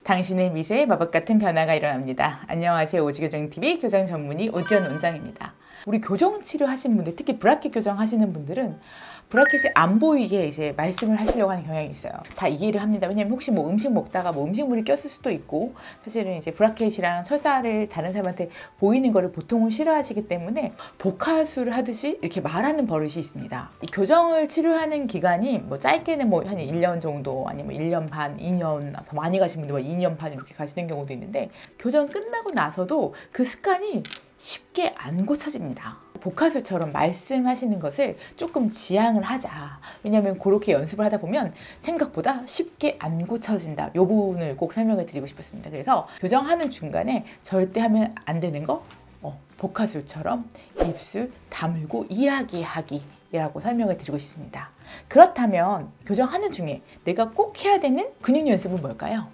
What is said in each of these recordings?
당신의 미세에 마법 같은 변화가 일어납니다. 안녕하세요. 오지교정TV 교정 전문의 오지연 원장입니다. 우리 교정 치료하시는 분들, 특히 브라켓 교정 하시는 분들은 브라켓이 안 보이게 이제 말씀을 하시려고 하는 경향이 있어요. 다 이해를 합니다. 왜냐면 혹시 뭐 음식 먹다가 뭐 음식물이 꼈을 수도 있고, 사실은 이제 브라켓이랑 철사를 다른 사람한테 보이는 거를 보통은 싫어하시기 때문에 복화술을 하듯이 이렇게 말하는 버릇이 있습니다. 이 교정을 치료하는 기간이 뭐 짧게는 뭐 한 1년 정도, 아니면 1년 반, 2년, 더 많이 가신 분들 2년 반 이렇게 가시는 경우도 있는데, 교정 끝나고 나서도 그 습관이 쉽게 안 고쳐집니다. 복화술처럼 말씀하시는 것을 조금 지양을 하자. 왜냐하면 그렇게 연습을 하다 보면 생각보다 쉽게 안 고쳐진다. 이 부분을 꼭 설명을 드리고 싶었습니다. 그래서 교정하는 중간에 절대 하면 안 되는 거, 복화술처럼 입술 다물고 이야기하기 라고 설명을 드리고 싶습니다. 그렇다면 교정하는 중에 내가 꼭 해야 되는 근육 연습은 뭘까요?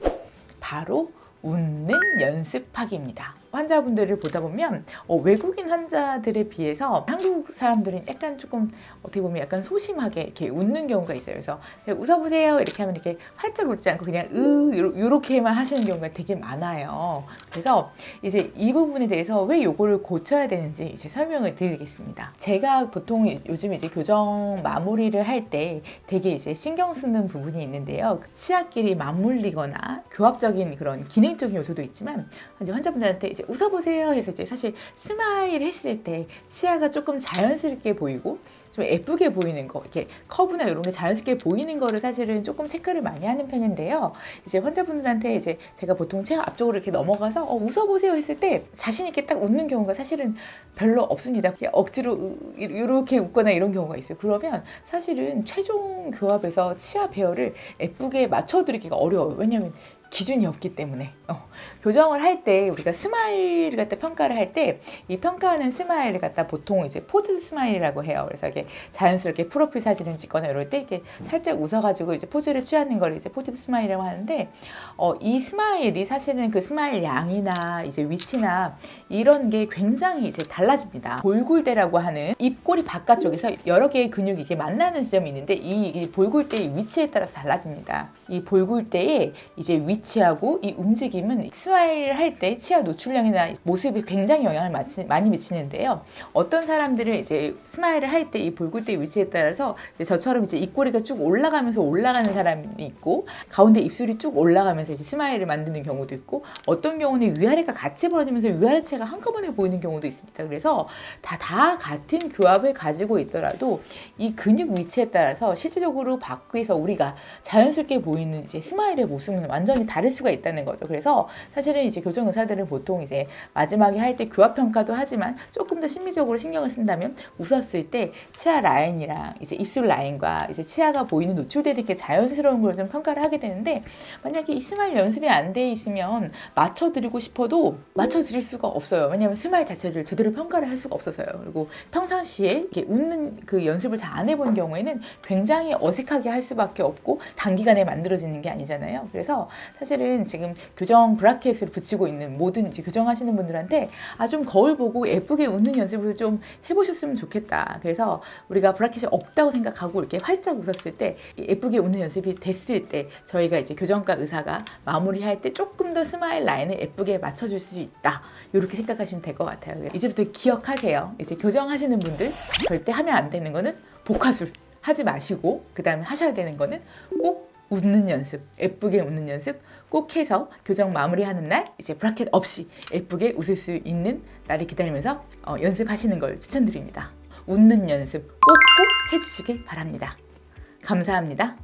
바로 웃는 연습하기입니다. 환자분들을 보다 보면 외국인 환자들에 비해서 한국 사람들은 약간 조금 어떻게 보면 약간 소심하게 이렇게 웃는 경우가 있어요. 그래서 웃어보세요 이렇게 하면 이렇게 활짝 웃지 않고 그냥 요렇게만 하시는 경우가 되게 많아요. 그래서 이제 이 부분에 대해서 왜 요거를 고쳐야 되는지 이제 설명을 드리겠습니다. 제가 보통 요즘 이제 교정 마무리를 할 때 되게 이제 신경 쓰는 부분이 있는데요. 치아끼리 맞물리거나 교합적인 그런 기능적인 요소도 있지만 이제 환자분들한테 이제 웃어보세요 해서 이제 사실 스마일 했을 때 치아가 조금 자연스럽게 보이고 좀 예쁘게 보이는 거, 이렇게 커브나 이런 게 자연스럽게 보이는 거를 사실은 조금 체크를 많이 하는 편인데요. 이제 환자분들한테 이제 제가 보통 치아 앞쪽으로 이렇게 넘어가서 웃어보세요 했을 때 자신 있게 딱 웃는 경우가 사실은 별로 없습니다. 그냥 억지로 이렇게 웃거나 이런 경우가 있어요. 그러면 사실은 최종 교합에서 치아 배열을 예쁘게 맞춰드리기가 어려워요. 왜냐하면 기준이 없기 때문에 교정을 할 때 우리가 스마일을 갖다 평가를 할 때 이 평가하는 스마일을 갖다 보통 이제 포즈 스마일이라고 해요. 그래서 이게 자연스럽게 프로필 사진을 찍거나 이럴 때 이렇게 살짝 웃어가지고 이제 포즈를 취하는 걸 이제 포즈 스마일이라고 하는데 이 스마일이 사실은 그 스마일 양이나 이제 위치나 이런 게 굉장히 이제 달라집니다. 볼굴대라고 하는 입꼬리 바깥쪽에서 여러 개의 근육이 이렇게 만나는 지점이 있는데 이 볼굴대의 위치에 따라서 달라집니다. 이 볼굴대의 이제 위치하고 이 움직임은 스마일을 할 때 치아 노출량이나 모습에 굉장히 영향을 많이 미치는데요. 어떤 사람들은 이제 스마일을 할 때 이 볼굴대 위치에 따라서 저처럼 이제 입꼬리가 쭉 올라가면서 올라가는 사람이 있고, 가운데 입술이 쭉 올라가면서 이제 스마일을 만드는 경우도 있고, 어떤 경우는 위아래가 같이 벌어지면서 위아래체가 한꺼번에 보이는 경우도 있습니다. 그래서 다 같은 교합을 가지고 있더라도 이 근육 위치에 따라서 실질적으로 밖에서 우리가 자연스럽게 보이는 이제 스마일의 모습은 완전히 다를 수가 있다는 거죠. 그래서 사실은 이제 교정 의사들은 보통 이제 마지막에 할 때 교합 평가도 하지만 조금 더 심미적으로 신경을 쓴다면 웃었을 때 치아 라인이랑 이제 입술 라인과 이제 치아가 보이는 노출되는 게 자연스러운 걸 좀 평가를 하게 되는데, 만약에 이 스마일 연습이 안 돼 있으면 맞춰드리고 싶어도 맞춰드릴 수가 없어요. 왜냐하면 스마일 자체를 제대로 평가를 할 수가 없어서요. 그리고 평상시에 이렇게 웃는 그 연습을 잘 안 해본 경우에는 굉장히 어색하게 할 수밖에 없고 단기간에 만들어지는 게 아니잖아요. 그래서 사실은 지금 교정 브라켓을 붙이고 있는 모든 이제 교정하시는 분들한테 좀 거울 보고 예쁘게 웃는 연습을 좀 해보셨으면 좋겠다. 그래서 우리가 브라켓이 없다고 생각하고 이렇게 활짝 웃었을 때 예쁘게 웃는 연습이 됐을 때 저희가 이제 교정과 의사가 마무리할 때 조금 더 스마일 라인을 예쁘게 맞춰줄 수 있다. 이렇게 생각하시면 될 것 같아요. 이제부터 기억하세요. 이제 교정하시는 분들 절대 하면 안 되는 거는 복화술 하지 마시고, 그 다음에 하셔야 되는 거는 꼭 웃는 연습, 예쁘게 웃는 연습 꼭 해서 교정 마무리하는 날 이제 브라켓 없이 예쁘게 웃을 수 있는 날을 기다리면서 연습하시는 걸 추천드립니다. 웃는 연습 꼭꼭 해주시길 바랍니다. 감사합니다.